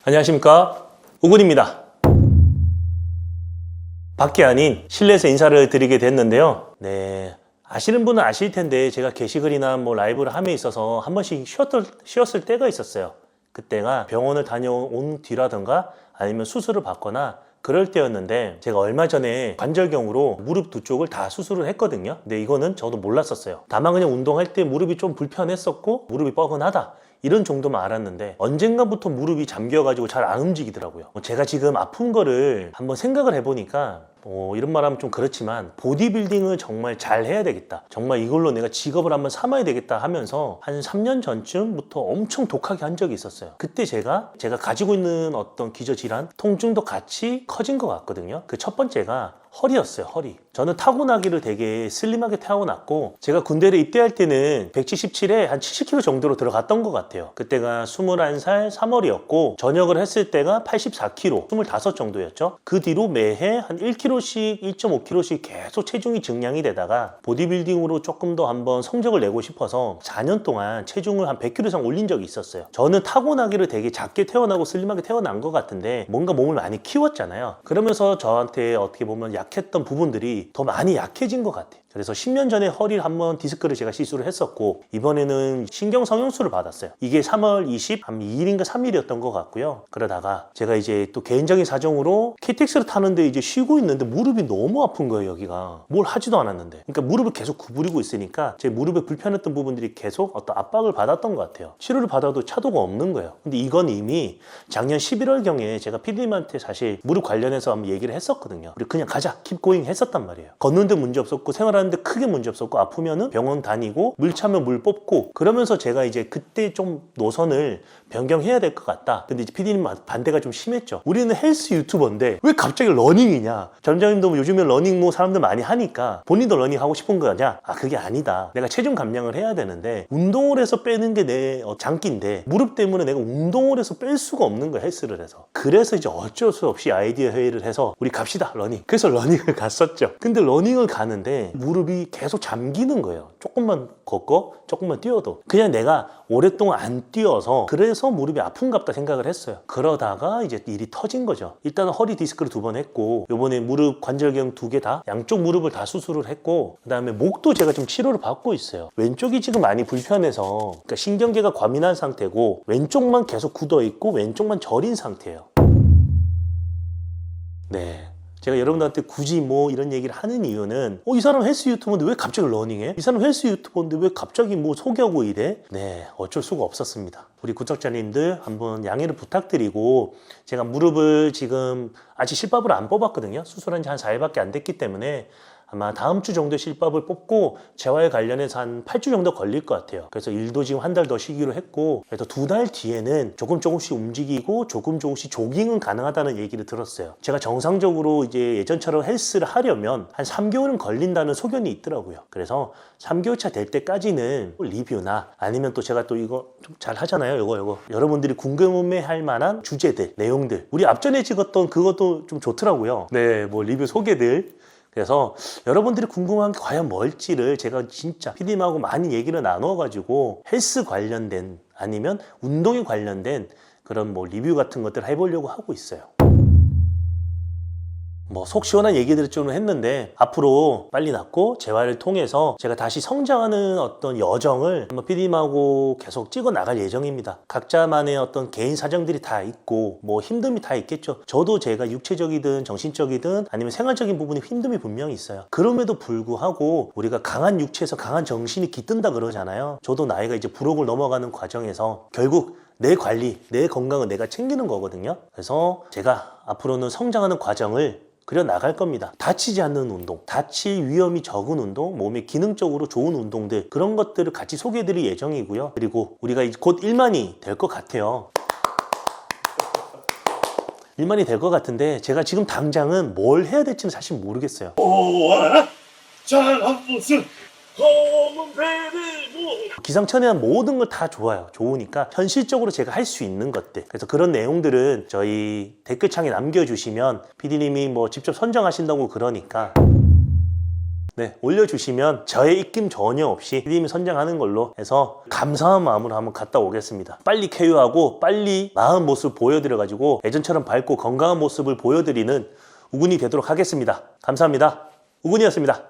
안녕하십니까, 우군입니다. 밖이 아닌 실내에서 인사를 드리게 됐는데요. 아시는 분은 아실 텐데 제가 게시글이나 라이브를 함에 있어서 한 번씩 쉬었을 때가 있었어요. 그때가 병원을 다녀온 뒤라든가 아니면 수술을 받거나 그럴 때였는데, 제가 얼마 전에 관절경으로 무릎 두 쪽을 다 수술을 했거든요. 근데 이거는 저도 몰랐었어요. 다만 그냥 운동할 때 무릎이 좀 불편했었고 무릎이 뻐근하다, 이런 정도만 알았는데 언젠가부터 무릎이 잠겨가지고 잘 안 움직이더라고요. 제가 지금 아픈 거를 한번 생각을 해보니까 이런 말 하면 좀 그렇지만 보디빌딩을 정말 잘 해야 되겠다, 정말 이걸로 내가 직업을 한번 삼아야 되겠다 하면서 한 3년 전쯤부터 엄청 독하게 한 적이 있었어요. 그때 제가 가지고 있는 어떤 기저질환, 통증도 같이 커진 것 같거든요. 그 첫 번째가 허리였어요. 허리. 저는 타고나기를 되게 슬림하게 타고났고, 제가 군대를 입대할 때는 177에 한 70kg 정도로 들어갔던 것 같아요. 그때가 21살 3월이었고 전역을 했을 때가 84kg, 25 정도였죠. 그 뒤로 매해 한 1kg씩 1.5kg씩 계속 체중이 증량이 되다가 보디빌딩으로 조금 더 한번 성적을 내고 싶어서 4년 동안 체중을 한 100kg 이상 올린 적이 있었어요. 저는 타고나기를 되게 작게 태어나고 슬림하게 태어난 것 같은데 뭔가 몸을 많이 키웠잖아요. 그러면서 저한테 어떻게 보면 약했던 부분들이 더 많이 약해진 것 같아요. 그래서 10년 전에 허리를 한번 디스크를 제가 시술을 했었고, 이번에는 신경성형수를 받았어요. 이게 3월 20, 한 2일인가 3일이었던 것 같고요. 그러다가 제가 이제 또 개인적인 사정으로 KTX를 타는데 이제 쉬고 있는데 무릎이 너무 아픈 거예요. 여기가 뭘 하지도 않았는데, 그러니까 무릎을 계속 구부리고 있으니까 제 무릎에 불편했던 부분들이 계속 어떤 압박을 받았던 것 같아요. 치료를 받아도 차도가 없는 거예요. 근데 이건 이미 작년 11월경에 제가 PD님한테 사실 무릎 관련해서 한번 얘기를 했었거든요. 우리 그냥 가자, 킵 고잉 했었단 말이에요. 걷는데 문제 없었고 생활하는데 크게 문제 없었고, 아프면은 병원 다니고 물 차면 물 뽑고, 그러면서 제가 이제 그때 좀 노선을 변경해야 될 것 같다. 근데 이제 PD님 반대가 좀 심했죠. 우리는 헬스 유튜버인데 왜 갑자기 러닝이냐, 점장님도 요즘에 러닝 사람들 많이 하니까 본인도 러닝 하고 싶은 거냐. 그게 아니다, 내가 체중 감량을 해야 되는데 운동을 해서 빼는 게 내 장기인데 무릎 때문에 내가 운동을 해서 뺄 수가 없는 거야, 헬스를 해서. 그래서 이제 어쩔 수 없이 아이디어 회의를 해서 우리 갑시다, 러닝. 그래서 러닝을 갔었죠. 근데 러닝을 가는데 무릎이 계속 잠기는 거예요. 조금만 걷고 조금만 뛰어도. 그냥 내가 오랫동안 안 뛰어서 그래서 무릎이 아픈갑다 생각을 했어요. 그러다가 이제 일이 터진 거죠. 일단은 허리 디스크를 2번 했고, 요번에 무릎 관절경 2개 다, 양쪽 무릎을 다 수술을 했고, 그 다음에 목도 제가 좀 치료를 받고 있어요. 왼쪽이 지금 많이 불편해서, 그러니까 신경계가 과민한 상태고 왼쪽만 계속 굳어 있고 왼쪽만 저린 상태예요. 제가 여러분들한테 굳이 이런 얘기를 하는 이유는, 이 사람 헬스 유튜버인데 왜 갑자기 러닝해? 이 사람 헬스 유튜버인데 왜 갑자기 소개하고 이래? 어쩔 수가 없었습니다. 우리 구독자님들 한번 양해를 부탁드리고, 제가 무릎을 지금 아직 실밥을 안 뽑았거든요. 수술한 지 한 4일밖에 안 됐기 때문에 아마 다음 주 정도에 실밥을 뽑고 재활 관련해서 한 8주 정도 걸릴 것 같아요. 그래서 일도 지금 한 달 더 쉬기로 했고, 그래서 2달 뒤에는 조금씩 움직이고 조금씩 조깅은 가능하다는 얘기를 들었어요. 제가 정상적으로 이제 예전처럼 헬스를 하려면 한 3개월은 걸린다는 소견이 있더라고요. 그래서 3개월 차 될 때까지는 리뷰나 아니면 또 제가 또 이거 좀 잘 하잖아요. 이거 여러분들이 궁금해할 만한 주제들, 내용들, 우리 앞전에 찍었던 그것도 좀 좋더라고요. 리뷰 소개들. 그래서 여러분들이 궁금한 게 과연 뭘지를 제가 진짜 PD님하고 많이 얘기를 나눠가지고 헬스 관련된 아니면 운동에 관련된 그런 리뷰 같은 것들을 해보려고 하고 있어요. 속 시원한 얘기들을 좀 했는데, 앞으로 빨리 낫고 재활을 통해서 제가 다시 성장하는 어떤 여정을 한번 PD님하고 계속 찍어 나갈 예정입니다. 각자만의 어떤 개인 사정들이 다 있고 힘듦이 다 있겠죠. 저도 제가 육체적이든 정신적이든 아니면 생활적인 부분에 힘듦이 분명히 있어요. 그럼에도 불구하고 우리가 강한 육체에서 강한 정신이 깃든다 그러잖아요. 저도 나이가 이제 불혹을 넘어가는 과정에서 결국 내 관리, 내 건강을 내가 챙기는 거거든요. 그래서 제가 앞으로는 성장하는 과정을 그려 나갈 겁니다. 다치지 않는 운동, 다칠 위험이 적은 운동, 몸에 기능적으로 좋은 운동들, 그런 것들을 같이 소개해드릴 예정이고요. 그리고 우리가 곧 1만이 될 것 같아요. 1만이 될 것 같은데 제가 지금 당장은 뭘 해야 될지는 사실 모르겠어요. 잘한 모습, 검은 배를 기상천외한 모든 걸 다 좋아요. 좋으니까 현실적으로 제가 할 수 있는 것들, 그래서 그런 내용들은 저희 댓글창에 남겨주시면 PD님이 직접 선정하신다고 그러니까 네, 올려주시면 저의 입김 전혀 없이 PD님이 선정하는 걸로 해서 감사한 마음으로 한번 갔다 오겠습니다. 빨리 쾌유하고 빨리 나은 모습 보여드려가지고 예전처럼 밝고 건강한 모습을 보여드리는 우군이 되도록 하겠습니다. 감사합니다. 우군이었습니다.